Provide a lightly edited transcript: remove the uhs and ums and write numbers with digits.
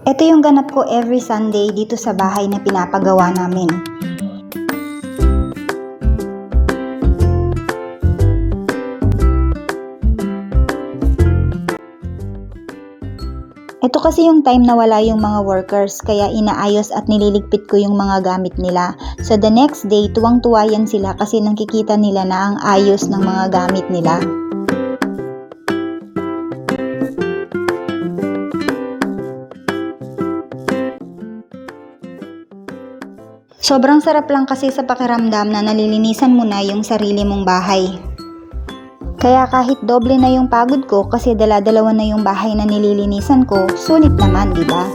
Ito yung ganap ko every Sunday dito sa bahay na pinapagawa namin. Ito kasi yung time na wala yung mga workers, kaya inaayos at nililigpit ko yung mga gamit nila. So the next day, tuwang-tuwa yan sila kasi nakikita nila na ang ayos ng mga gamit nila. Sobrang sarap lang kasi sa pakiramdam na nalilinisan mo na yung sarili mong bahay. Kaya kahit doble na yung pagod ko kasi dala-dalawa na yung bahay na nililinisan ko, sulit naman, di ba?